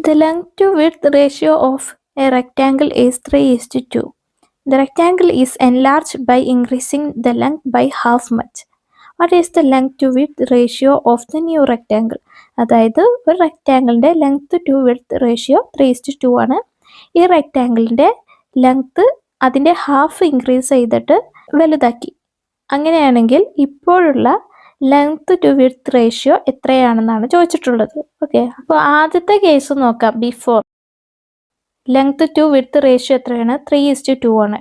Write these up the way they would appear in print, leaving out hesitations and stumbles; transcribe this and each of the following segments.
The length to width ratio of a rectangle is 3:2. The rectangle is enlarged by increasing the length by half much. What is the length to width ratio of the new rectangle? അതായത് ഒരു റെക്റ്റാങ്കിളിൻ്റെ length to width ratio 3:2 ആണ്. ഈ റെക്റ്റാങ്കിളിൻ്റെ length അതിൻ്റെ half increase ചെയ്തിട്ട് വലുതാക്കി. അങ്ങനെയാണെങ്കിൽ ഇപ്പോഴുള്ള length to width ratio എത്രയാണെന്നാണ് ചോദിച്ചിട്ടുള്ളത്. ഓക്കെ, അപ്പോൾ ആദ്യത്തെ കേസ് നോക്കാം. Before length to width ratio എത്രയാണ്? 3:2 ആണ്.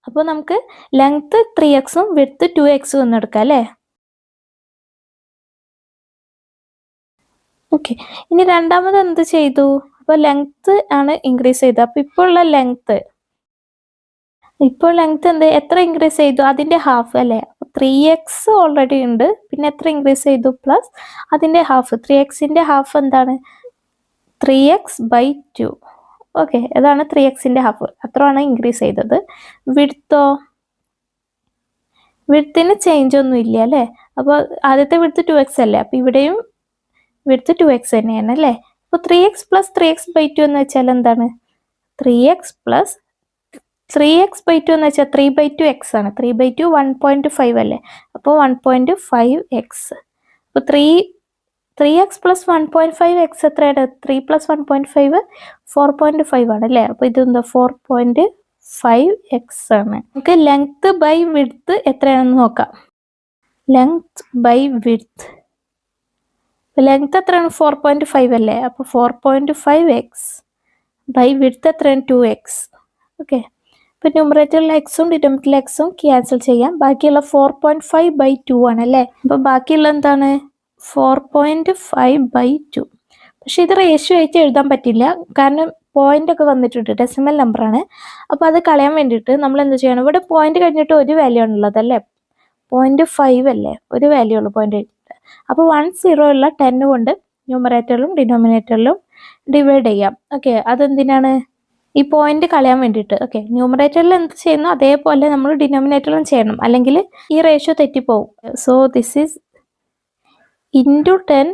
അപ്പോൾ നമുക്ക് ലെങ്ത് 3x വിഡ്ത്ത് 2x എന്ന് എടുക്കാം അല്ലേ? ഓക്കെ, ഇനി രണ്ടാമത് എന്ത് ചെയ്തു? അപ്പോൾ ലെങ്ത് ആണ് ഇൻക്രീസ് ചെയ്തത്. അപ്പോൾ ഇപ്പോൾ ലെങ്ത് എത്ര ഇൻക്രീസ് ചെയ്തു? അതിൻ്റെ ഹാഫ് അല്ലേ? 3x ഓൾറെഡി ഉണ്ട്, പിന്നെ എത്ര ഇൻക്രീസ് ചെയ്തു? പ്ലസ് അതിൻ്റെ ഹാഫ്. 3xൻ്റെ ഹാഫ് എന്താണ്? 3x/2. ഓക്കെ, അതാണ് 3xൻ്റെ ഹാഫ്. അത്രയാണ് ഇൻക്രീസ് ചെയ്തത്. വിഡ്ത്തിന് ചേഞ്ച് ഒന്നും ഇല്ല അല്ലേ? അപ്പോൾ ആദ്യത്തെ വിഡ്ത്ത് 2x അല്ലേ? അപ്പോൾ ഇവിടെയും വിഡ്ത്ത് 2x തന്നെയാണ് അല്ലേ? അപ്പോൾ 3x + 3x/2 എന്ന് വെച്ചാൽ എന്താണ്? 3x/2 എന്ന് വെച്ചാൽ 3/2x ആണ്. 3/2 1.5 അല്ലേ? അപ്പോൾ 1.5x. അപ്പോൾ 3x + 1.5x എത്രയാണ്? 3 + 1.5 4.5 ആണ് അല്ലേ? അപ്പോൾ ഇതെന്താ? 4.5x ആണ്. നമുക്ക് ലെങ്ത് ബൈ വിഡ്ത്ത് എത്രയാണെന്ന് നോക്കാം. ലെങ്ത് ബൈ വിഡ്ത്ത്, ലെങ്ത് എത്രയാണ്? 4.5 അല്ലേ? അപ്പോൾ 4.5x ബൈ വിഡ്ത്ത് എത്രയാണ്? 2x. ഓക്കെ, ഇപ്പോൾ ന്യൂമറേറ്ററിലെ എക്സും ഡിനോമിനേറ്ററിലെ എക്സും ക്യാൻസൽ ചെയ്യാം. ബാക്കിയുള്ള 4.5/2 ആണ് അല്ലേ? അപ്പോൾ ബാക്കിയുള്ള എന്താണ്? 4.5/2. പക്ഷെ ഇത് റേഷ്യോ ആയിട്ട് എഴുതാൻ പറ്റില്ല, കാരണം പോയിന്റ് ഒക്കെ വന്നിട്ടുണ്ട്, ഡെസിമൽ നമ്പറാണ്. അപ്പോൾ അത് കളയാൻ വേണ്ടിയിട്ട് നമ്മൾ എന്ത് ചെയ്യണം? ഇവിടെ പോയിന്റ് കഴിഞ്ഞിട്ട് ഒരു വാല്യൂ ആണുള്ളത് അല്ലേ? 0.5 അല്ലേ? ഒരു വാല്യൂ ഉള്ളൂ പോയിന്റ് കഴിഞ്ഞിട്ട്. അപ്പോൾ 1 0 ഉള്ള 10 കൊണ്ട് ന്യൂമറേറ്ററിലും ഡിനോമിനേറ്ററിലും ഡിവൈഡ് ചെയ്യാം. ഓക്കെ, അതെന്തിനാണ്? ഈ പോയിന്റ് കളയാൻ വേണ്ടിയിട്ട്. ഓക്കെ, ന്യൂമറേറ്ററിൽ എന്ത് ചെയ്യുന്നു അതേപോലെ നമ്മൾ ഡിനോമിനേറ്ററിലും ചെയ്യണം, അല്ലെങ്കിൽ ഈ റേഷ്യോ തെറ്റിപ്പോവും. സോ ദിസ് ഈസ് ഇൻറ്റു 10,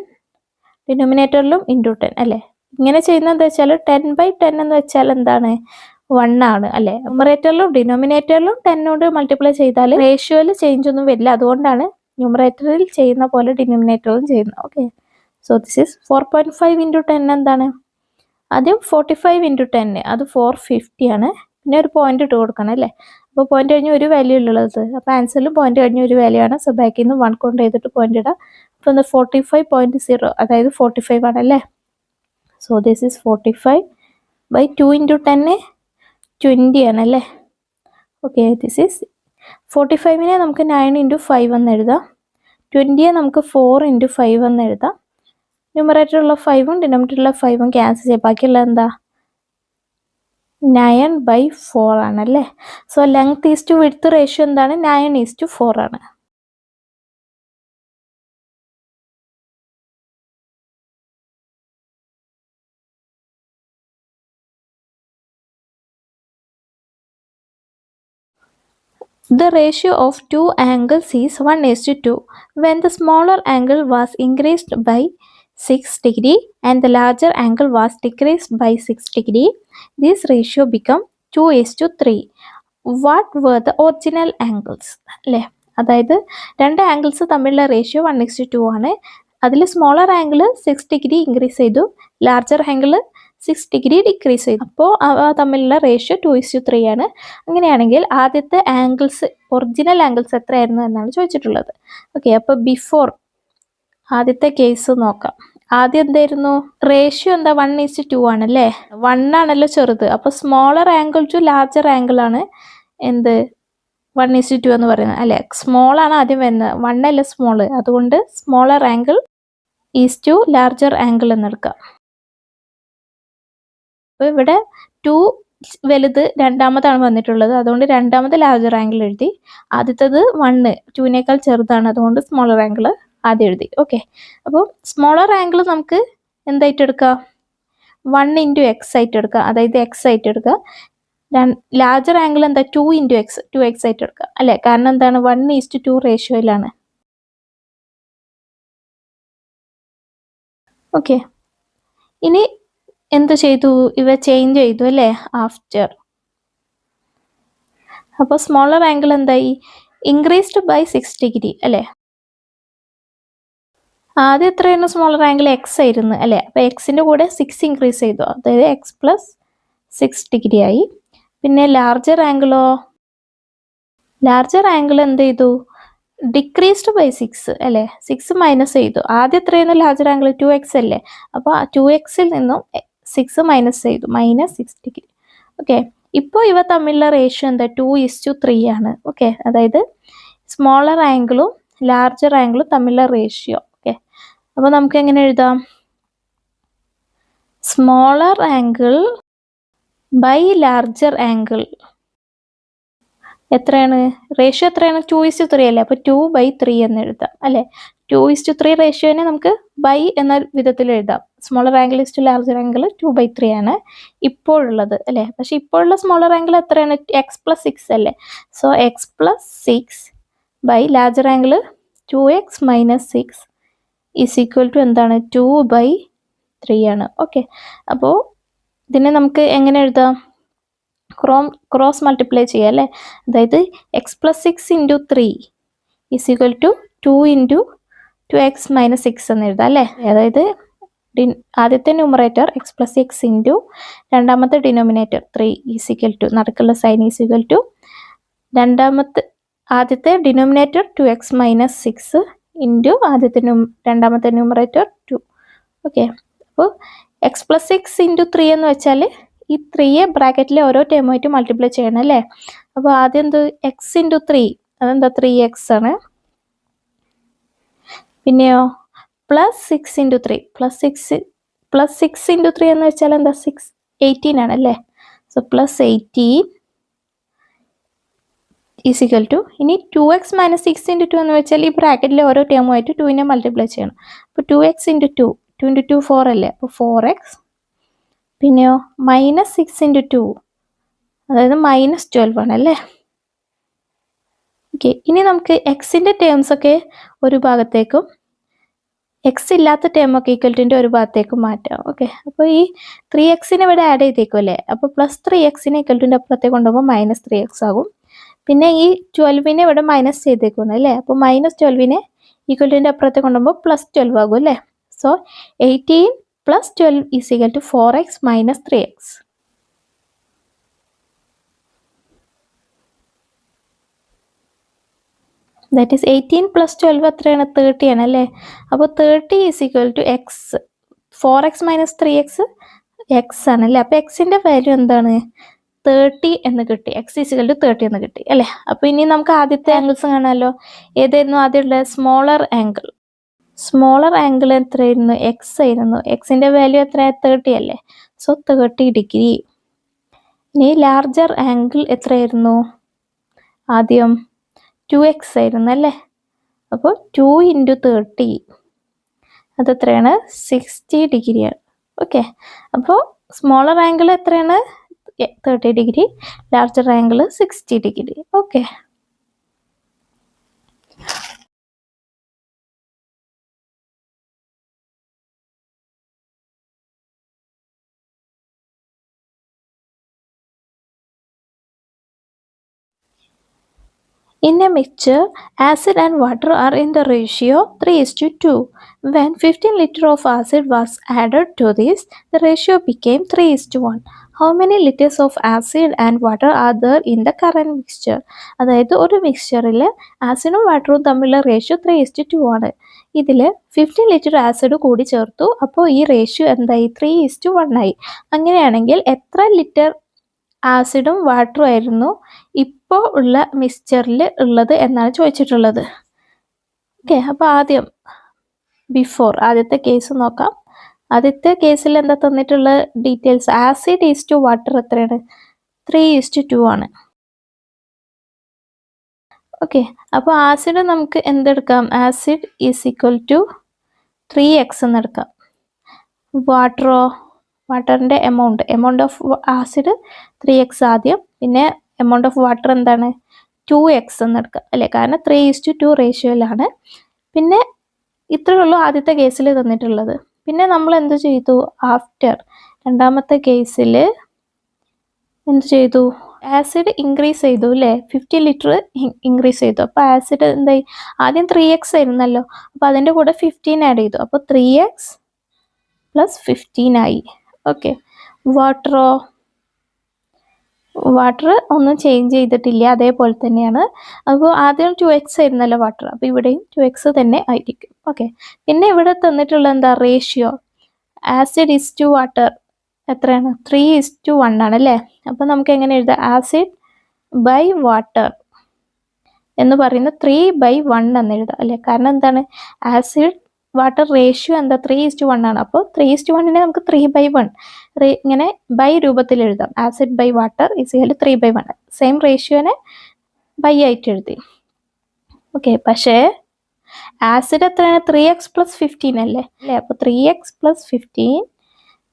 ഡിനോമിനേറ്ററിലും ഇൻറ്റു 10 അല്ലേ? ഇങ്ങനെ ചെയ്യുന്നത് എന്താ വെച്ചാൽ 10/10 എന്ന് വെച്ചാൽ എന്താണ്? 1 ആണ് അല്ലേ? ന്യൂമറേറ്ററിലും ഡിനോമിനേറ്ററിലും 10 കൊണ്ട് മൾട്ടിപ്ലൈ ചെയ്താൽ റേഷ്യോയിൽ ചേഞ്ച് ഒന്നും വരില്ല. അതുകൊണ്ടാണ് ന്യൂമറേറ്ററിൽ ചെയ്യുന്ന പോലെ ഡിനോമിനേറ്ററിലും ചെയ്യുന്നത്. ഓക്കെ, സോ ദിസ് ഈസ് 4.5 × 10 എന്താണ്? ആദ്യം 45 × 10 അത് 450 ആണ്. പിന്നെ ഒരു പോയിന്റ് ഇട്ട് കൊടുക്കണം അല്ലേ? അപ്പോൾ പോയിന്റ് കഴിഞ്ഞ് ഒരു വാല്യൂ ഉള്ളത്. അപ്പോൾ ആൻസറിലും പോയിന്റ് കഴിഞ്ഞ് ഒരു വാല്യൂ ആണ്. സോ ബാക്കിൽ നിന്ന് 1 കൊണ്ട് ചെയ്തിട്ട് പോയിന്റ് ഇടാം. അപ്പോൾ 45.0 അതായത് 45 ആണല്ലേ? സോ ദിസ് ഈസ് 45/2 × 10 20 ആണല്ലേ? ഓക്കെ, ദിസ് ഈസ് 45നെ നമുക്ക് 9 × 5 എന്ന് എഴുതാം. 20യെ നമുക്ക് 4 × 5 എന്ന് എഴുതാം. ന്യൂമറേറ്ററിലുള്ള 5ഉം ഡിനോമിനേറ്ററിലുള്ള 5ഉം ക്യാൻസൽ ചെയ്യാം. ബാക്കിയുള്ള എന്താ? 9/4 ആണല്ലേ? So length is to width ratio എന്താണ്? 9:4 ആണ്. The ratio of two angles is 1:2. When the smaller angle was increased by 6 degree and the larger angle was decreased by 6 degree, this ratio become 2:3. What were the original angles? അല്ലേ? അതായത് രണ്ട് angles തമ്മിലുള്ള ratio 1:2 ആണ്. അതിൽ smaller angle 6 degree increase ചെയ്തു, larger angle 6 degree decrease ചെയ്തു. അപ്പോൾ അവ തമ്മിലുള്ള റേഷ്യോ 2:3 ആണ്. അങ്ങനെയാണെങ്കിൽ ആദ്യത്തെ ആംഗിൾസ്, ഒറിജിനൽ ആംഗിൾസ് എത്രയായിരുന്നു എന്നാണ് ചോദിച്ചിട്ടുള്ളത്. ഓക്കെ, അപ്പോൾ ബിഫോർ ആദ്യത്തെ കേസ് നോക്കാം. ആദ്യം എന്തായിരുന്നു? റേഷ്യോ എന്താ? 1:2 ആണല്ലേ? 1 ആണല്ലോ ചെറുത്. അപ്പോൾ smaller angle to larger angle ആണ് എന്ത്? 1:2 എന്ന് പറയുന്നത് അല്ലേ? സ്മോൾ ആണ് ആദ്യം വരുന്നത്, 1 അല്ല സ്മോൾ. അതുകൊണ്ട് smaller angle is to larger angle എന്നെടുക്കാം. അപ്പോൾ ഇവിടെ 2 വലുത് രണ്ടാമതാണ് വന്നിട്ടുള്ളത്, അതുകൊണ്ട് രണ്ടാമത് ലാർജർ ആംഗിൾ എഴുതി. ആദ്യത്തത് 1 2നേക്കാൾ ചെറുതാണ്, അതുകൊണ്ട് സ്മോളർ ആംഗിൾ ആദ്യം എഴുതി. ഓക്കെ, അപ്പോൾ സ്മോളർ ആംഗിൾ നമുക്ക് എന്തായിട്ട് എടുക്കാം? 1 × x ആയിട്ട് എടുക്കുക, അതായത് x ആയിട്ട് എടുക്കുക. ലാർജർ ആംഗിൾ എന്താ? 2 × x 2x ആയിട്ട് എടുക്കുക അല്ലേ? കാരണം എന്താണ്? 1:2 റേഷ്യോയിലാണ്. ഓക്കെ, ഇനി എന്ത് ചെയ്തു? ഇവ ചേഞ്ച് ചെയ്തു അല്ലേ ആഫ്റ്റർ. അപ്പോൾ സ്മോളർ ആംഗിൾ എന്തായി? ഇൻക്രീസ്ഡ് ബൈ 6 ഡിഗ്രി അല്ലേ. ആദ്യം എത്രയായിരുന്നു സ്മോളർ ആംഗിൾ? എക്സ് ആയിരുന്നു അല്ലേ. അപ്പോൾ എക്സിൻ്റെ കൂടെ 6 ഇൻക്രീസ് ചെയ്തു, അതായത് എക്സ് പ്ലസ് 6 ഡിഗ്രി ആയി. പിന്നെ ലാർജർ ആംഗിളോ? ലാർജർ ആംഗിൾ എന്ത് ചെയ്തു? ഡിക്രീസ്ഡ് ബൈ 6 അല്ലേ, 6 മൈനസ് ചെയ്തു. ആദ്യം എത്രയായിരുന്നു ലാർജർ ആംഗിൾ? 2x അല്ലേ. അപ്പോൾ 2xൽ നിന്നും 6 മൈനസ് ചെയ്തു, -6 ഡിഗ്രി. ഓക്കെ, ഇപ്പോൾ ഇവ തമ്മിലുള്ള റേഷ്യോ എന്താ? 2:3 ആണ്. ഓക്കെ, അതായത് സ്മോളർ ആംഗിളും ലാർജർ ആംഗിളും തമ്മിലുള്ള റേഷ്യോ. ഓക്കെ, അപ്പോൾ നമുക്ക് എങ്ങനെ എഴുതാം? Smaller angle by larger angle എത്രയാണ്? റേഷ്യോ എത്രയാണ്? 2:3 അല്ലേ. അപ്പോൾ 2/3 എന്ന് എഴുതാം അല്ലേ. 2:3 റേഷ്യോനെ നമുക്ക് ബൈ എന്ന വിധത്തിൽ എഴുതാം. Smaller angle is to larger angle 2/3 ആണ് ഇപ്പോഴുള്ളത് അല്ലേ. പക്ഷെ ഇപ്പോഴുള്ള സ്മോളർ ആംഗിൾ എത്രയാണ്? x+6 അല്ലേ. So x+6 by larger angle 2x - 6 is equal to എന്താണ്? 2/3 ആണ്. ഓക്കെ, അപ്പോൾ ഇതിനെ നമുക്ക് എങ്ങനെ എഴുതാം? ക്രോസ് മൾട്ടിപ്ലൈ ചെയ്യാം അല്ലേ. അതായത് x+6 × 3 is equal to 2 × 2x - 6 എന്ന് എഴുതാം അല്ലേ. അതായത് ആദ്യത്തെ ന്യൂമറേറ്റർ x+6 × രണ്ടാമത്തെ ഡിനോമിനേറ്റർ 3 ഈസ് ഈക്വൽ ടു നടുക്കുള്ള സൈൻ ഈസ് ഈക്വൽ ടു ആദ്യത്തെ ഡിനോമിനേറ്റർ 2x - 6 × രണ്ടാമത്തെ ന്യൂമറേറ്റർ 2. ഓക്കെ, അപ്പോൾ x+6 × 3 എന്ന് വെച്ചാൽ ഈ 3യെ ബ്രാക്കറ്റിലെ ഓരോ ടേമുമായിട്ട് മൾട്ടിപ്ലൈ ചെയ്യണം അല്ലേ. അപ്പോൾ ആദ്യം എന്ത്? x × 3, അതെന്താ? 3x ആണ്. പിന്നെയോ +6 × 3, +6 × 3 എന്ന് വെച്ചാൽ എന്താ? 18 ആണ് അല്ലേ. സോ +18 ഈസ് ഈക്വൽ ടു ഇനി 2x - 6 × 2 എന്ന് വെച്ചാൽ ഈ ബ്രാക്കറ്റിലെ ഓരോ ടേമുമായിട്ട് 2നെ മൾട്ടിപ്ലൈ ചെയ്യണം. അപ്പോൾ 2x × 2, 2 × 2 4 അല്ലേ. അപ്പോൾ 4x. പിന്നെയോ -6 × 2, അതായത് -12 ആണ് അല്ലേ. ഓക്കെ, ഇനി നമുക്ക് എക്സിൻ്റെ ടേംസ് ഒക്കെ ഒരു ഭാഗത്തേക്കും എക്സ് ഇല്ലാത്ത ടേമൊക്കെ ഈക്വൽറ്റിൻ്റെ ഒരു ഭാഗത്തേക്കും മാറ്റാം. ഓക്കെ, അപ്പോൾ ഈ 3xനെ ഇവിടെ ആഡ് ചെയ്തേക്കും അല്ലേ. അപ്പോൾ +3xനെ ഈക്വൽറ്റിൻ്റെ അപ്പുറത്തേക്ക് കൊണ്ടുപോകുമ്പോൾ -3x ആകും. പിന്നെ ഈ 12നെ ഇവിടെ മൈനസ് ചെയ്തേക്കുന്നു അല്ലേ. അപ്പോൾ -12നെ ഈക്വൽറ്റിൻ്റെ അപ്പുറത്തേക്ക് കൊണ്ടുപോകുമ്പോൾ +12 ആകും അല്ലേ. So 18 + 12 is equal to 4x - 3x. That is 18 + 12 എത്രയാണ്? 30 ആണ് അല്ലേ. അപ്പോൾ 30 is equal to x. 4x - 3x x ആണ് അല്ലേ. അപ്പോൾ എക്സിൻ്റെ വാല്യൂ എന്താണ്? 30 എന്ന് കിട്ടി. x ഈസ് ഈക്വൽ ടു 30 എന്ന് കിട്ടി അല്ലേ. അപ്പോൾ ഇനി നമുക്ക് ആദ്യത്തെ ആംഗിൾസ് കാണാമല്ലോ. ഏതായിരുന്നു ആദ്യമുള്ള? Smaller angle. സ്മോളർ ആംഗിൾ എത്രയായിരുന്നു? x ആയിരുന്നു. എക്സിൻ്റെ വാല്യൂ എത്രയാണ്? 30 അല്ലേ. So 30 degree. ഇനി ലാർജർ ആംഗിൾ എത്രയായിരുന്നു? ആദ്യം 2x ആയിരുന്നു അല്ലേ. അപ്പോൾ 2 × 30 അതെത്രയാണ്? 60 ഡിഗ്രിയാണ്. ഓക്കെ, അപ്പോൾ സ്മോളർ ആംഗിൾ എത്രയാണ്? 30 degree. Larger angle 60 degree. Okay, in a mixture, acid and water are in the ratio 3:2. When 15 liters of acid was added to this, the ratio became 3:1. How many liters of acid and water are there in the current mixture? അതായത് ഒരു മിക്സ്ചറിൽ ആസിഡും വാട്ടറും തമ്മിലുള്ള ratio 3:2 ആണ്. ഇതിൽ 15 litre acid കൂടി ചേർത്തു. അപ്പോൾ ഈ റേഷ്യോ എന്തായി? 3:1 ആയി. അങ്ങനെയാണെങ്കിൽ എത്ര ലിറ്റർ ആസിഡും വാട്ടറും ആയിരുന്നു ഇപ്പോൾ ഉള്ള മിക്സ്ചറിൽ ഉള്ളത് എന്നാണ് ചോദിച്ചിട്ടുള്ളത്. ഓക്കെ, അപ്പോൾ ആദ്യം ആദ്യത്തെ കേസ് നോക്കാം. ആദ്യത്തെ കേസിൽ എന്താ തന്നിട്ടുള്ള details? Acid is to water എത്രയാണ്? 3:2 ആണ്. ഓക്കെ, അപ്പോൾ ആസിഡ് നമുക്ക് എന്തെടുക്കാം? Acid is equal to 3x എന്നെടുക്കാം. വാട്ടറിൻ്റെ എമൗണ്ട് ഓഫ് ആസിഡ് 3x ആദ്യം, പിന്നെ എമൗണ്ട് ഓഫ് വാട്ടർ എന്താണ്? 2x എന്നെടുക്കാം അല്ലേ. കാരണം 3:2 റേഷ്യോയിലാണ്. പിന്നെ ഇത്രയേ ഉള്ളൂ ആദ്യത്തെ കേസിൽ തന്നിട്ടുള്ളത്. പിന്നെ നമ്മൾ എന്ത് ചെയ്തു? ആഫ്റ്റർ രണ്ടാമത്തെ കേസിൽ എന്ത് ചെയ്തു? ആസിഡ് ഇൻക്രീസ് ചെയ്തു അല്ലേ? 50 ലിറ്റർ ഇൻക്രീസ് ചെയ്തു. അപ്പോൾ ആസിഡ് എന്തായി? ആദ്യം 3x ആയിരുന്നല്ലോ, അപ്പോൾ അതിൻ്റെ കൂടെ 15 ആഡ് ചെയ്തു. അപ്പോൾ 3x + 15 ആയി. ഓക്കെ. വാട്ടർ ഒന്നും ചേഞ്ച് ചെയ്തിട്ടില്ല, അതേപോലെ തന്നെയാണ്. അപ്പോൾ ആദ്യം 2x ആയിരുന്നല്ലോ വാട്ടർ, അപ്പോൾ ഇവിടെയും 2x തന്നെ ആയിരിക്കും. ഓക്കെ. പിന്നെ ഇവിടെ തന്നിട്ടുള്ള എന്താ? Ratio acid is to water എത്രയാണ്? 3:1 ആണ് അല്ലേ? അപ്പോൾ നമുക്ക് എങ്ങനെ എഴുതാം? ആസിഡ് ബൈ വാട്ടർ എന്ന് പറയുന്നത് 3/1 എന്ന് എഴുതാം അല്ലേ? കാരണം എന്താണ്? ആസിഡ് വാട്ടർ റേഷ്യോ എന്താ? 3:1 ആണ്. അപ്പോൾ 3:1നെ നമുക്ക് 3/1 ഇങ്ങനെ ബൈ രൂപത്തിൽ എഴുതാം. Acid by water = 3/1. സെയിം റേഷ്യോനെ ബൈ ആയിട്ട് എഴുതി. ഓക്കെ. പക്ഷേ ആസിഡ് എത്രയാണ്? 3x + 15 അല്ലേ? അപ്പോൾ 3x + 15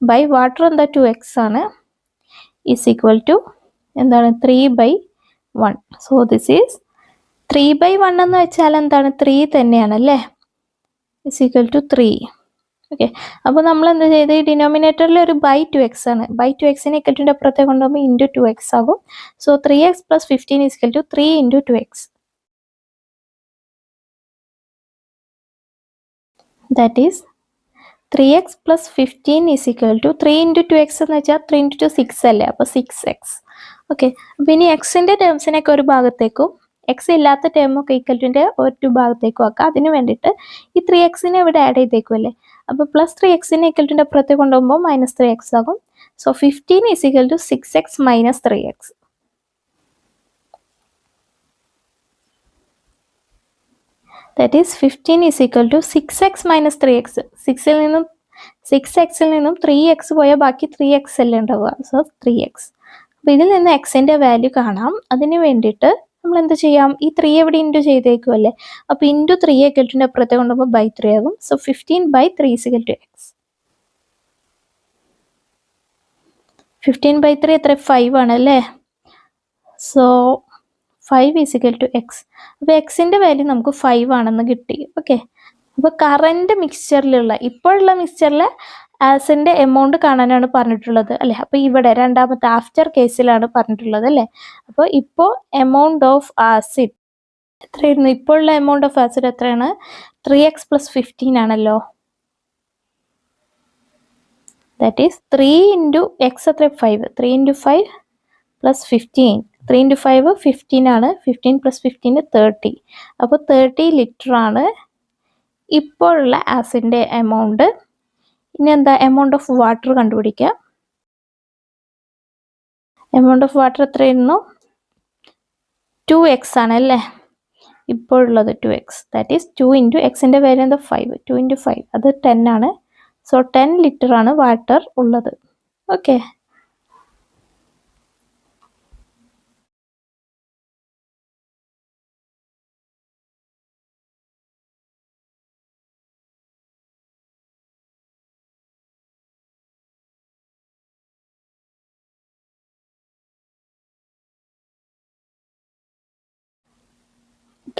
ബൈ വാട്ടർ എന്താ? 2x ആണ്, = എന്താണ്? 3/1. സോ ദിസ് ഈസ് 3/1 എന്ന് വെച്ചാൽ എന്താണ്? 3 തന്നെയാണ് അല്ലേ? = 3. ഓക്കെ. അപ്പോൾ നമ്മൾ എന്താ ചെയ്ത്? ഈ ഡിനോമിനേറ്ററിൽ ഒരു ബൈ 2x ആണ്. ബൈ 2xനെ ഇക്കറ്റിൻ്റെ അപ്പുറത്തേക്ക് കൊണ്ടുപോകുമ്പോൾ ഇൻറ്റു 2x ആകും. So 3x + 15 = 3 × 2x. That is 3x + 15 = 3 × 2x എന്ന് വെച്ചാൽ 3 × 2 6 അല്ലേ? അപ്പോൾ 6x. ഓക്കെ. അപ്പോൾ ഇനി എക്സിൻ്റെ ടേംസിനൊക്കെ ഒരു ഭാഗത്തേക്കും എക്സ് ഇല്ലാത്ത ടേമൊക്കെ ഈക്വൽറ്റിൻ്റെ ഒരു ഭാഗത്തേക്കും ആക്കാം. അതിന് വേണ്ടിയിട്ട് ഈ 3xനെ ഇവിടെ ആഡ് ചെയ്തേക്കും അല്ലേ? അപ്പോൾ +3xനെ ഈക്വൽറ്റിൻ്റെ അപ്പുറത്തേക്ക് കൊണ്ടുപോകുമ്പോൾ -3x ആകും. So 15 = 6x - 3x. That is 15 = 6x - 3x. 6ൽ നിന്നും 3x പോയാൽ ബാക്കി 3x അല്ലേ ഉണ്ടാവുക? So 3x. അപ്പോൾ ഇതിൽ നിന്ന് എക്സിൻ്റെ വാല്യൂ കാണാം. അതിന് വേണ്ടിയിട്ട് നമ്മൾ എന്ത് ചെയ്യാം? ഈ 3 എവിടെ ഇൻറ്റു ചെയ്തേക്കും അല്ലേ? അപ്പോൾ ഇൻറ്റു 3 ഈക്വൽറ്റിൻ്റെ അപ്പുറത്തേക്ക് കൊണ്ടുപോകുമ്പോൾ /3 ആകും. So 15/3 = x. 15/3 എത്ര? 5 ആണ് അല്ലേ? So 5 = x. അപ്പോൾ എക്സിൻ്റെ വാല്യൂ നമുക്ക് 5 ആണെന്ന് കിട്ടി. ഓക്കെ. അപ്പോൾ കറൻറ്റ് മിക്സ്ചറിലുള്ള ഇപ്പോഴുള്ള മിക്സ്ചറിൽ ആസിഡിൻ്റെ എമൗണ്ട് കാണാനാണ് പറഞ്ഞിട്ടുള്ളത് അല്ലേ? അപ്പോൾ ഇവിടെ രണ്ടാമത്തെ ആഫ്റ്റർ കേസിലാണ് പറഞ്ഞിട്ടുള്ളത് അല്ലേ? അപ്പോൾ ഇപ്പോൾ എമൗണ്ട് ഓഫ് ആസിഡ് എത്രയായിരുന്നു? ഇപ്പോഴുള്ള എമൗണ്ട് ഓഫ് ആസിഡ് എത്രയാണ്? 3x + 15 ആണല്ലോ. ദാറ്റ് ഈസ് 3 × x എത്ര? 5. 3 × 5 + 15. 3 × 5 15 ആണ്. 15 + 15 30. അപ്പോൾ 30 ലിറ്റർ ആണ് ഇപ്പോഴുള്ള ആസിഡിൻ്റെ എമൗണ്ട്. ഇനി എന്താ? എമൗണ്ട് ഓഫ് വാട്ടർ കണ്ടുപിടിക്കുക. എമൗണ്ട് ഓഫ് വാട്ടർ എത്രയായിരുന്നു? 2x ആണ് അല്ലേ? ഇപ്പോഴുള്ളത് 2x. ദാറ്റ് ഈസ് 2 × എക്സിൻ്റെ വാല്യൂ എന്താ? 5. 2 × 5 അത് 10 ആണ്. സോ 10 ലിറ്റർ ആണ് വാട്ടർ ഉള്ളത്. Okay.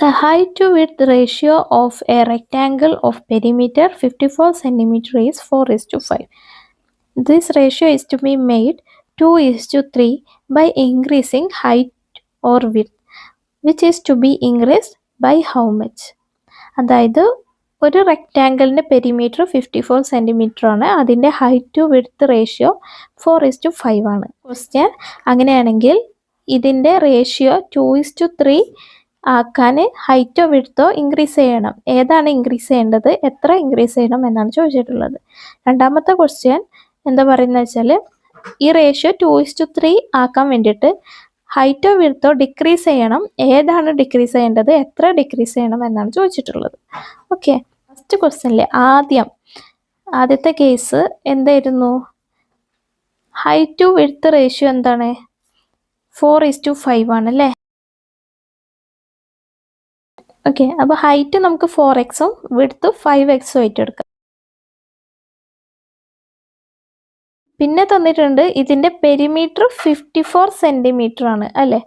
The height to width ratio of a rectangle of perimeter 54 cm is 4:5. This ratio is to be made 2:3 by increasing height or width, which is to be increased by how much? അതായത് ഒരു റെക്റ്റാങ്കിളിൻ്റെ perimeter 54 centimetre ആണ്. അതിൻ്റെ height to width ratio 4:5 ആണ്. Question അങ്ങനെയാണെങ്കിൽ ഇതിൻ്റെ ratio 2:3 ആക്കാൻ ഹൈറ്റോ വിഡ്ത്തോ increase ചെയ്യണം. ഏതാണ് ഇൻക്രീസ് ചെയ്യേണ്ടത്? എത്ര ഇൻക്രീസ് ചെയ്യണം എന്നാണ് ചോദിച്ചിട്ടുള്ളത്. രണ്ടാമത്തെ ക്വസ്റ്റ്യൻ എന്താ പറയുന്നത് വെച്ചാൽ ഈ റേഷ്യോ 2:3 ആക്കാൻ വേണ്ടിയിട്ട് ഹൈറ്റോ വിഡ്ത്തോ ഡിക്രീസ് ചെയ്യണം. ഏതാണ് ഡിക്രീസ് ചെയ്യേണ്ടത്? എത്ര ഡിക്രീസ് ചെയ്യണം എന്നാണ് ചോദിച്ചിട്ടുള്ളത്. ഓക്കെ. ഫസ്റ്റ് ക്വസ്റ്റ്യനിൽ ആദ്യത്തെ കേസ് എന്തായിരുന്നു? ഹൈറ്റ് ടു വിഡ്ത്ത് റേഷ്യോ എന്താണ്? 4:5 ആണല്ലേ? ഓക്കെ. അപ്പോൾ ഹൈറ്റ് നമുക്ക് 4x വിഡ്ത്ത് 5x ആയിട്ട് എടുക്കാം. പിന്നെ തന്നിട്ടുണ്ട് ഇതിൻ്റെ പെരിമീറ്റർ 54 സെൻറ്റിമീറ്റർ ആണ് അല്ലേ?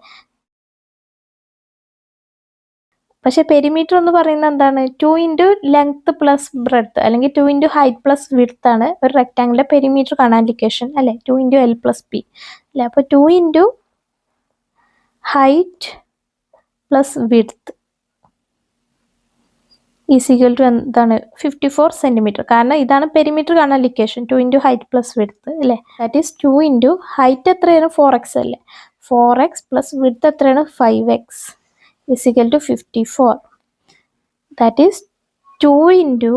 പക്ഷെ പെരിമീറ്റർ എന്ന് പറയുന്നത് എന്താണ്? 2 ഇൻറ്റു ലെങ്ത് പ്ലസ് ബ്രെഡ്ത്ത് അല്ലെങ്കിൽ 2 ഇൻറ്റു ഹൈറ്റ് പ്ലസ് വിഡ്ത്ത് ആണ് ഒരു റെക്ടാങ്കിളിലെ പെരിമീറ്റർ കാണാൻ ഇക്വേഷൻ അല്ലേ? 2 ഇൻറ്റു എൽ പ്ലസ് പി അല്ലേ? അപ്പോൾ 2 into height plus width is equal to എന്താണ്? 54 സെൻറ്റിമീറ്റർ. കാരണം ഇതാണ് പെരിമീറ്റർ കാണാൻ equation 2 into height plus width അല്ലേ? ദാറ്റ് ഈസ് 2 ഇൻറ്റു ഹൈറ്റ് എത്രയാണ്? 4x അല്ലേ? 4x പ്ലസ് വിഡ്ത്ത് എത്രയാണ്? 5x is equal to 54. That is 2 into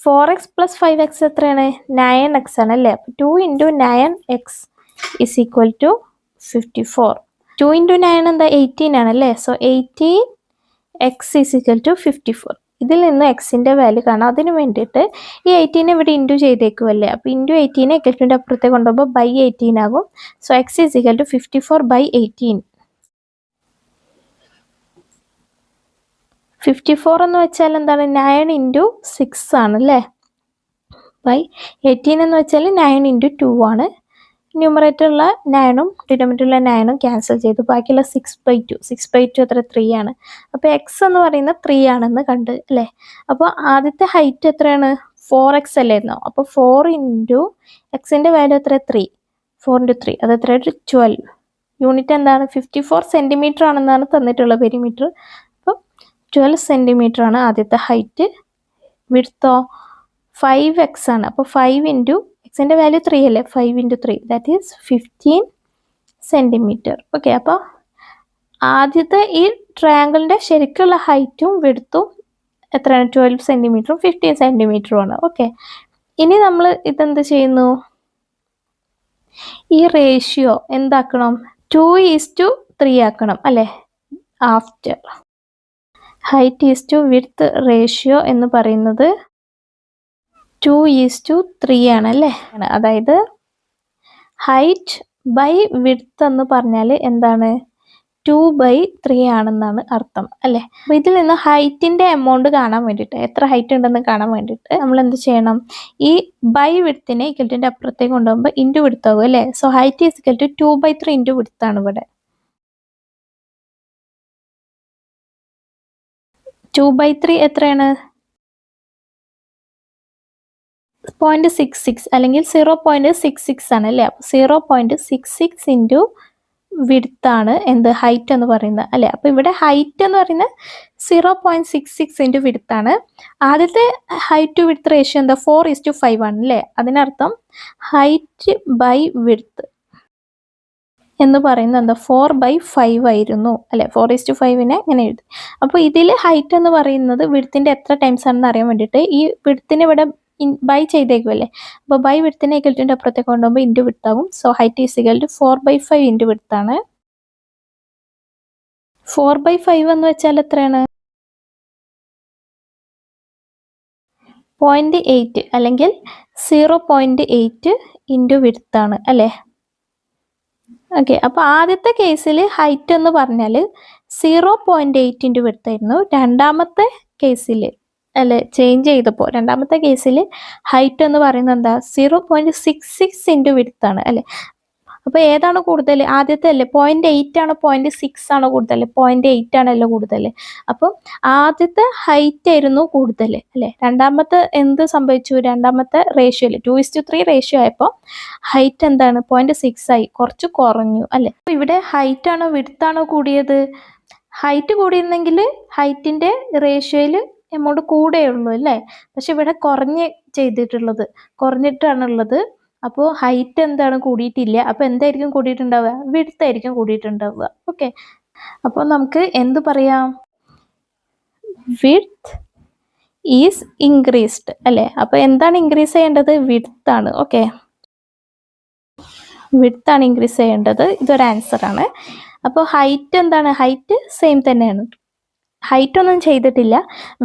4x plus 5x എത്രയാണ്? 9x ആണ് അല്ലേ? അപ്പോൾ 2 into 9x is equal to 54. 2 into 9 എന്താ? 18 ആണല്ലേ? So 18x is equal to 54. ഇതിൽ നിന്ന് എക്സിൻ്റെ വാല്യൂ കാണാം. അതിന് വേണ്ടിയിട്ട് ഈ 18 ഇവിടെ ഇൻറ്റു ചെയ്തേക്കുമല്ലേ? അപ്പോൾ ഇൻറ്റു 18 എക്കൽറ്റിൻ്റെ അപ്പുറത്തേക്ക് കൊണ്ടുപോകുമ്പോൾ ബൈ 18 ആകും. So X is equal to 54/18. 54 എന്ന് വെച്ചാൽ എന്താണ്? 9 ഇൻറ്റു 6 ആണല്ലേ? ബൈ 18 എന്ന് വെച്ചാൽ 9 ഇൻറ്റു 2 ആണ്. ന്യൂമറേറ്ററുള്ള 9ഉം ഡിനോമിനേറ്ററുള്ള 9ഉം ക്യാൻസൽ ചെയ്തു. ബാക്കിയുള്ള 6/2. 6/2 എത്ര? 3 ആണ്. അപ്പോൾ എക്സ് എന്ന് പറയുന്നത് 3 ആണെന്ന് കണ്ട് അല്ലേ? അപ്പോൾ ആദ്യത്തെ ഹൈറ്റ് എത്രയാണ്? 4x അല്ലായിരുന്നോ? അപ്പോൾ 4 ഇൻറ്റു എക്സിൻ്റെ വാല്യൂ എത്ര? 3. 4 ഇൻറ്റു 3 അത് എത്ര? 12. യൂണിറ്റ് എന്താണ്? 54 സെൻറ്റിമീറ്റർ ആണെന്നാണ് തന്നിട്ടുള്ള പെരിമീറ്റർ. അപ്പോൾ 12 സെൻറ്റിമീറ്റർ ആണ് ആദ്യത്തെ ഹൈറ്റ്. വിഡ്ത്തോ 5x ആണ്. അപ്പോൾ 5 ഇൻറ്റു എക്സിൻ്റെ വാല്യൂ 3 അല്ലേ? 5 into 3 that is 15 centimetre. Okay, അപ്പോൾ ആദ്യത്തെ ഈ ട്രയാങ്കിളിൻ്റെ ശരിക്കുള്ള ഹൈറ്റും വിഡ്ത്തും എത്രയാണ്? 12 സെൻറ്റിമീറ്ററും 15 സെൻറ്റിമീറ്ററും ആണ്. ഓക്കെ, ഇനി നമ്മൾ ഇതെന്ത് ചെയ്യുന്നു? ഈ റേഷ്യോ എന്താക്കണം? 2:3 ആക്കണം അല്ലേ? After height is to width ratio എന്ന് പറയുന്നത് 2:3 ആണല്ലേ? അതായത് ഹൈറ്റ് ബൈ വിഡ്ത്ത് എന്ന് പറഞ്ഞാൽ എന്താണ്? 2/3 ആണെന്നാണ് അർത്ഥം അല്ലേ? അപ്പോൾ ഇതിൽ നിന്ന് ഹൈറ്റിൻ്റെ എമൗണ്ട് കാണാൻ വേണ്ടിയിട്ട്, എത്ര ഹൈറ്റ് ഉണ്ടെന്ന് കാണാൻ വേണ്ടിയിട്ട് നമ്മൾ എന്ത് ചെയ്യണം? ഈ ബൈ വിഡ്ത്തിനെ ഇക്വൽറ്റിൻ്റെ അപ്പുറത്തേക്ക് കൊണ്ടുപോകുമ്പോൾ ഇൻറ്റു വിഡ്ത്ത് ആകും അല്ലേ? So height is equal to 2/3 into വിഡ്ത്താണ് ഇവിടെ. 2/3 എത്രയാണ്? 0.66 അല്ലെങ്കിൽ 0.66 ആണ് അല്ലേ? അപ്പോൾ 0.66 ഇൻറ്റു വിഡ്ത്താണ് എന്ത്? ഹൈറ്റ് എന്ന് പറയുന്നത് അല്ലേ? അപ്പോൾ ഇവിടെ ഹൈറ്റ് എന്ന് പറയുന്നത് 0.66 ഇൻറ്റു വിഡ്ത്താണ്. ആദ്യത്തെ ഹൈറ്റ് ടു വിഡ്ത്ത് റേഷ്യോ എന്താ? 4:5 ആണ് അല്ലേ? അതിനർത്ഥം ഹൈറ്റ് ബൈ വിഡ്ത്ത് എന്ന് പറയുന്നത് എന്താ? 4/5 ആയിരുന്നു അല്ലേ? 4:5നെ ഇങ്ങനെ എഴുതി. അപ്പോൾ ഇതിൽ ഹൈറ്റ് എന്ന് പറയുന്നത് വിഡ്ത്തിൻ്റെ എത്ര ടൈംസ് ആണെന്ന് അറിയാൻ വേണ്ടിയിട്ട് ഈ വിഡ്ത്തിന് ഇവിടെ ബൈ ചെയ്തേക്കുമല്ലേ? അപ്പോൾ ബൈ വിഡ്ത്തിനെ ഇക്വൽറ്റിൻ്റെ അപ്പുറത്തേക്ക് കൊണ്ടുപോകുമ്പോൾ ഇൻറ്റു വിഡ്ത്ത് ആകും. So height is equal to 4/5 into വിഡ്ത്താണ്. 4/5 എന്ന് വെച്ചാൽ എത്രയാണ്? 0.8 അല്ലെങ്കിൽ 0.8 ഇൻറ്റു വിഡ്ത്താണ് അല്ലേ? ഓക്കെ, അപ്പോൾ ആദ്യത്തെ കേസിൽ ഹൈറ്റ് എന്ന് പറഞ്ഞാൽ 0.8 ഇൻറ്റു വിഡ്ത്ത് ആയിരുന്നു. രണ്ടാമത്തെ കേസിൽ അല്ലേ ചേഞ്ച് ചെയ്തപ്പോൾ രണ്ടാമത്തെ കേസിൽ ഹൈറ്റ് എന്ന് പറയുന്നത് എന്താ? 0.66 ഇൻറ്റു വിഡ്ത്താണ് അല്ലേ? അപ്പോൾ ഏതാണ് കൂടുതൽ? ആദ്യത്തെ അല്ലേ? 0.8 ആണോ 0.6 ആണോ കൂടുതൽ? 0.8 ആണല്ലോ കൂടുതൽ. അപ്പോൾ ആദ്യത്തെ ഹൈറ്റ് ആയിരുന്നു കൂടുതൽ അല്ലേ? രണ്ടാമത്തെ എന്ത് സംഭവിച്ചു? രണ്ടാമത്തെ റേഷ്യോയിൽ 2:3 റേഷ്യോ ആയപ്പോൾ ഹൈറ്റ് എന്താണ്? 0.6 ആയി, കുറച്ച് കുറഞ്ഞു അല്ലേ? അപ്പോൾ ഇവിടെ ഹൈറ്റ് ആണോ വിഡ്ത്താണോ കൂടിയത്? ഹൈറ്റ് കൂടിയിരുന്നെങ്കിൽ ഹൈറ്റിൻ്റെ റേഷ്യോയിൽ എമൗണ്ട് കൂടെയുള്ളൂ അല്ലേ? പക്ഷെ ഇവിടെ കുറഞ്ഞിട്ടാണുള്ളത്. അപ്പോൾ ഹൈറ്റ് എന്താണ്? കൂടിയിട്ടില്ല. അപ്പോൾ എന്തായിരിക്കും കൂടിയിട്ടുണ്ടാവുക? വിഡ്ത്ത് ആയിരിക്കും കൂടിയിട്ടുണ്ടാവുക. ഓക്കെ, അപ്പോൾ നമുക്ക് എന്ത് പറയാം? വിഡ്ത്ത് ഈസ് ഇൻക്രീസ്ഡ് അല്ലേ? അപ്പോൾ എന്താണ് ഇൻക്രീസ് ചെയ്യേണ്ടത്? വിഡ്ത്ത് ആണ്. ഓക്കെ, വിഡ്ത്ത് ആണ് ഇൻക്രീസ് ചെയ്യേണ്ടത്. ഇതൊരു ആൻസർ ആണ്. അപ്പോൾ ഹൈറ്റ് എന്താണ്? ഹൈറ്റ് സെയിം തന്നെയാണ്. ഹൈറ്റ് ഒന്നും ചെയ്തിട്ടില്ല.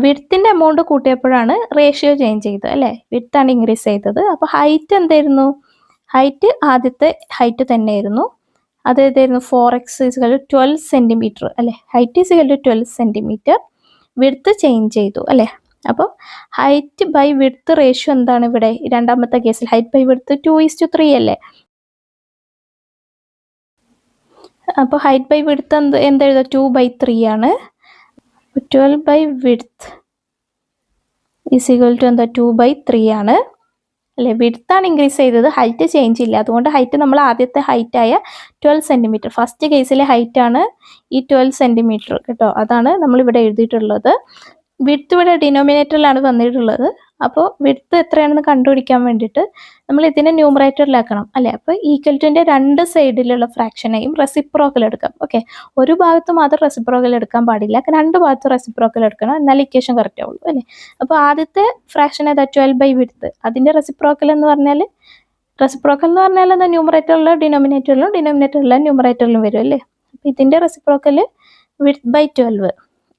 വിഡ്ത്തിൻ്റെ എമൗണ്ട് കൂട്ടിയപ്പോഴാണ് റേഷ്യോ ചേഞ്ച് ചെയ്തത് അല്ലേ? വിഡ്ത്താണ് ഇൻക്രീസ് ചെയ്തത്. അപ്പോൾ ഹൈറ്റ് എന്തായിരുന്നു? ഹൈറ്റ് ആദ്യത്തെ ഹൈറ്റ് തന്നെയായിരുന്നു. അത് ഏതായിരുന്നു? 4x = 12 സെൻറ്റിമീറ്റർ അല്ലേ? Height = 12 centimetre. വിഡ്ത്ത് ചേഞ്ച് ചെയ്തു അല്ലേ? അപ്പോൾ ഹൈറ്റ് ബൈ വിഡ്ത്ത് റേഷ്യോ എന്താണ് ഇവിടെ? രണ്ടാമത്തെ കേസിൽ ഹൈറ്റ് ബൈ വിഡ്ത്ത് 2:3 അല്ലേ? അപ്പോൾ ഹൈറ്റ് ബൈ വിഡ്ത്ത് എന്തെഴുതാം? 2/3 ആണ്. 12 by width is equal to എന്താ 2/3 ആണ് അല്ലേ. വിഡ്ത്ത് ആണ് ഇൻക്രീസ് ചെയ്തത്, ഹൈറ്റ് ചേഞ്ച് ഇല്ല. അതുകൊണ്ട് ഹൈറ്റ് നമ്മൾ ആദ്യത്തെ ഹൈറ്റായ 12 സെൻറ്റിമീറ്റർ, ഫസ്റ്റ് കേസിലെ ഹൈറ്റ് ആണ് ഈ 12 സെൻറ്റിമീറ്റർ കേട്ടോ. അതാണ് നമ്മളിവിടെ എഴുതിയിട്ടുള്ളത്. വിഡ്ത്ത് ഇവിടെ ഡിനോമിനേറ്ററിലാണ് വന്നിട്ടുള്ളത്. അപ്പോൾ വിഡ്ത്ത് എത്രയാണെന്ന് കണ്ടുപിടിക്കാൻ വേണ്ടിയിട്ട് നമ്മൾ ഇതിനെ ന്യൂമറേറ്ററിലാക്കണം അല്ലേ. അപ്പോൾ ഈക്വൽ ടുവിൻ്റെ രണ്ട് സൈഡിലുള്ള ഫ്രാക്ഷനെയും റെസിപ്രോക്കൽ എടുക്കാം. ഓക്കെ, ഒരു ഭാഗത്ത് മാത്രം റെസിപ്രോക്കൽ എടുക്കാൻ പാടില്ല, രണ്ട് ഭാഗത്ത് റെസിപ്രോക്കൽ എടുക്കണം, എന്നാൽ ഇക്വേഷൻ കറക്റ്റ് ആവുള്ളൂ അല്ലേ. അപ്പോൾ ആദ്യത്തെ ഫ്രാക്ഷൻ ഏതാ 12 വിഡ്ത്ത്, അതിൻ്റെ റെസിപ്രോക്കൽ എന്ന് പറഞ്ഞാൽ എന്താ ന്യൂമറേറ്ററിലും ഡിനോമിനേറ്ററിലും ന്യൂമറേറ്ററിലും വരും അല്ലേ. അപ്പോൾ ഇതിൻ്റെ reciprocal width by 12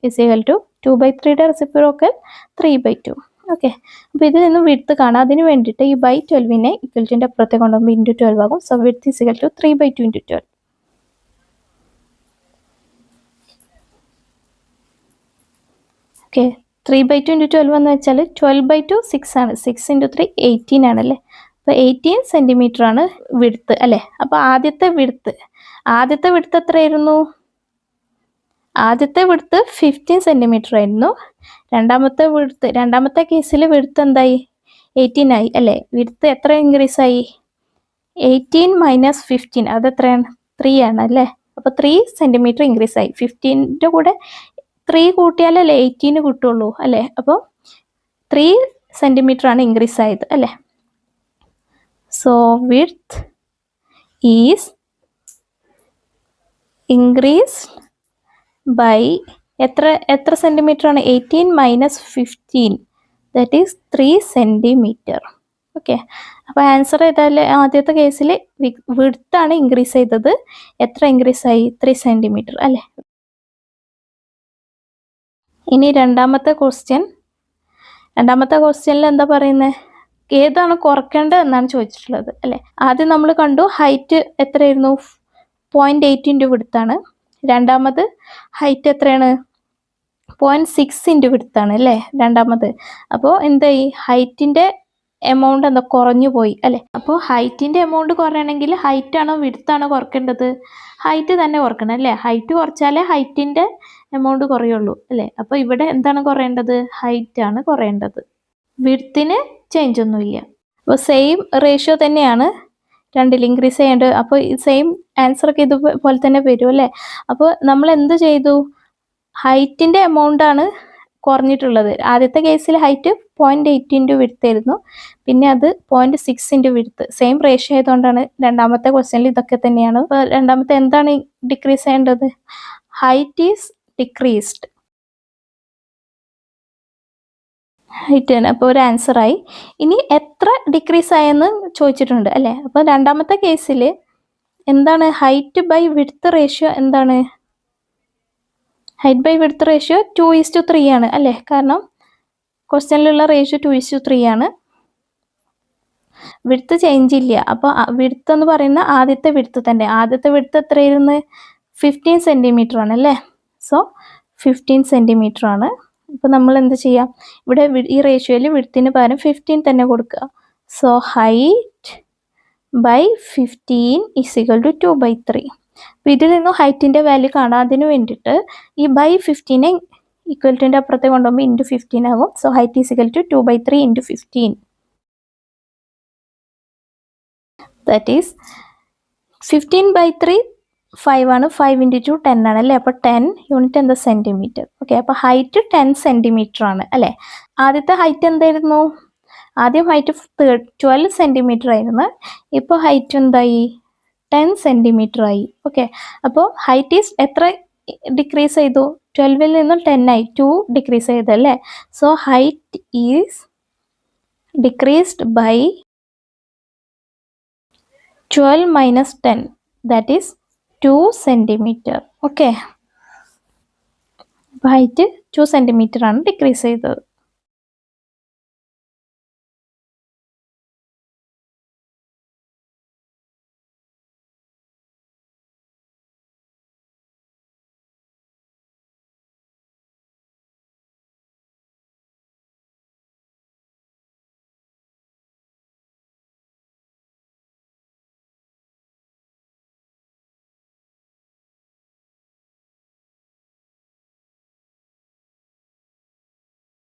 is equal to 2/3 reciprocal 3/2. Okay, അപ്പോൾ ഇതിൽ നിന്ന് വിഡ്ത്ത് കാണാം. അതിന് വേണ്ടിയിട്ട് ഈ ബൈ 12നെ ഇക്വൽ ടുവിൻ്റെ അപ്പുറത്തെ കൊണ്ടുപോകുമ്പോൾ ഇൻറ്റു 12 ആകും. So width is equal to 3/2 into 12. Okay, 3/2 into 12 എന്ന് വെച്ചാൽ 12/2 6 ആണ്. 6 into 3 18 ആണല്ലേ. അപ്പോൾ 18 സെൻറ്റിമീറ്റർ ആണ് വിഡ്ത്ത് അല്ലേ. അപ്പോൾ ആദ്യത്തെ വിഡ്ത്ത് എത്രയായിരുന്നു? ആദ്യത്തെ വിഡ്ത്ത് 15 സെൻറ്റിമീറ്റർ ആയിരുന്നു. രണ്ടാമത്തെ കേസിൽ വിഡ്ത്ത് എന്തായി? 18 ആയി അല്ലേ. വിഡ്ത്ത് എത്ര ഇൻക്രീസ് ആയി? 18 - 15 അതെത്രയാണ്? 3 ആണ് അല്ലേ. അപ്പോൾ 3 സെൻറ്റിമീറ്റർ ഇൻക്രീസ് ആയി. 15ൻ്റെ കൂടെ 3 കൂട്ടിയാലല്ലേ 18 കിട്ടുള്ളൂ അല്ലേ. അപ്പോൾ 3 സെൻറ്റിമീറ്റർ ആണ് ഇൻക്രീസ് ആയത് അല്ലേ. So width is increase by എത്ര സെൻറ്റിമീറ്റർ ആണ്? 18 - 15 ദാറ്റ് ഈസ് 3 സെൻറ്റിമീറ്റർ. ഓക്കെ, അപ്പോൾ ആൻസർ ഏതായാലും ആദ്യത്തെ കേസിൽ വിഡ്ത്ത് ആണ് ഇൻക്രീസ് ചെയ്തത്. എത്ര ഇൻക്രീസ് ആയി? 3 സെൻറ്റിമീറ്റർ അല്ലേ. ഇനി രണ്ടാമത്തെ ക്വസ്റ്റ്യനിൽ എന്താ പറയുന്നത്? ഏതാണ് കുറയ്ക്കേണ്ടത് എന്നാണ് ചോദിച്ചിട്ടുള്ളത് അല്ലേ. ആദ്യം നമ്മൾ കണ്ടു ഹൈറ്റ് എത്രയായിരുന്നു? 0.8 ഇൻറ്റു വിഡ്ത്താണ്. രണ്ടാമത് ഹൈറ്റ് എത്രയാണ്? 0.6 ഇൻറ്റു വിഡ്ത്താണ് അല്ലേ രണ്ടാമത്. അപ്പോൾ എന്തായി? ഹൈറ്റിൻ്റെ എമൗണ്ട് എന്താ കുറഞ്ഞു പോയി അല്ലേ. അപ്പോൾ ഹൈറ്റിൻ്റെ എമൗണ്ട് കുറയണമെങ്കിൽ ഹൈറ്റാണോ വിഡ്ത്താണോ കുറയ്ക്കേണ്ടത്? ഹൈറ്റ് തന്നെ കുറക്കണം അല്ലേ. ഹൈറ്റ് കുറച്ചാലേ ഹൈറ്റിൻ്റെ എമൗണ്ട് കുറയുള്ളൂ അല്ലേ. അപ്പോൾ ഇവിടെ എന്താണ് കുറയേണ്ടത്? ഹൈറ്റാണ് കുറയേണ്ടത്. വിഡ്ത്തിന് ചേഞ്ച് ഒന്നുമില്ല. അപ്പോൾ സെയിം റേഷ്യോ തന്നെയാണ് രണ്ടിൽ ഇൻക്രീസ് ചെയ്യേണ്ടത്. അപ്പോൾ സെയിം ആൻസറൊക്കെ ഇതുപോലെ തന്നെ വരും അല്ലേ. അപ്പോൾ നമ്മൾ എന്ത് ചെയ്തു? ഹൈറ്റിൻ്റെ എമൗണ്ടാണ് കുറഞ്ഞിട്ടുള്ളത്. ആദ്യത്തെ കേസിൽ ഹൈറ്റ് 0.8 ഇൻറ്റു വിഡ്ത്ത് ആയിരുന്നു, പിന്നെ അത് 0.6 ഇൻറ്റു വിഡ്ത്ത്. സെയിം റേഷ്യോ ആയതുകൊണ്ടാണ് രണ്ടാമത്തെ ക്വസ്റ്റ്യനിൽ ഇതൊക്കെ തന്നെയാണ്. അപ്പോൾ രണ്ടാമത്തെ എന്താണ് ഡിക്രീസ് ചെയ്യേണ്ടത്? Height is decreased. ഹൈറ്റ് ആണ്. അപ്പോൾ ഒരു ആൻസറായി. ഇനി എത്ര ഡിക്രീസ് ആയെന്ന് ചോദിച്ചിട്ടുണ്ട് അല്ലേ. അപ്പോൾ രണ്ടാമത്തെ കേസിൽ എന്താണ്? ഹൈറ്റ് ബൈ വിഡ്ത്ത് റേഷ്യോ എന്താണ്? ഹൈറ്റ് ബൈ വിഡ്ത്ത് റേഷ്യോ 2:3 ആണ് അല്ലേ. കാരണം ക്വസ്റ്റ്യനിലുള്ള റേഷ്യോ 2:3 ആണ്. വിഡ്ത്ത് ചേഞ്ച് ഇല്ല. അപ്പോൾ വിഡ്ത്ത് എന്ന് പറയുന്ന ആദ്യത്തെ വിഡ്ത്ത് തന്നെ. ആദ്യത്തെ വിഡ്ത്ത് എത്രയായിരുന്നു? 15 സെൻറ്റിമീറ്റർ ആണ് അല്ലേ. സോ 15 സെൻറ്റിമീറ്റർ ആണ്. അപ്പോൾ നമ്മൾ എന്ത് ചെയ്യാം? ഇവിടെ ഈ റേഷ്യോയിൽ വിഡ്ത്തിന് പകരം 15 തന്നെ കൊടുക്കുക. So height by 15 is equal to 2/3. അപ്പോൾ ഇതിൽ നിന്നും ഹൈറ്റിൻ്റെ വാല്യൂ കാണാം. അതിന് വേണ്ടിയിട്ട് ഈ ബൈ 15നെ ഈക്വൽ ടുവിൻ്റെ അപ്പുറത്തെ കൊണ്ടുപോകുമ്പോൾ ഇൻറ്റു 15 ആകും. So height is equal to 2/3 into 15. That is 15/3 5 ആണ്. 5 ഇൻറ്റു 2 10 ആണ് അല്ലേ. അപ്പോൾ 10 യൂണിറ്റ് എന്താ? സെൻറ്റിമീറ്റർ. ഓക്കെ, അപ്പോൾ ഹൈറ്റ് 10 സെൻറ്റിമീറ്റർ ആണ് അല്ലേ. ആദ്യത്തെ ഹൈറ്റ് എന്തായിരുന്നു? ആദ്യം ഹൈറ്റ് 12 സെൻറ്റിമീറ്റർ ആയിരുന്നു. ഇപ്പോൾ ഹൈറ്റ് എന്തായി? 10 സെൻറ്റിമീറ്റർ ആയി. ഓക്കെ, അപ്പോൾ ഹൈറ്റ് ഈസ് എത്ര ഡിക്രീസ് ചെയ്തു? 12ൽ നിന്നും 10 ആയി. 2 ഡിക്രീസ് ചെയ്തല്ലേ. So height is decreased by 12 - 10 that is 2 centimetre. Okay, height 2 centimetre ആണ് ഡിക്രീസ് ചെയ്തത്.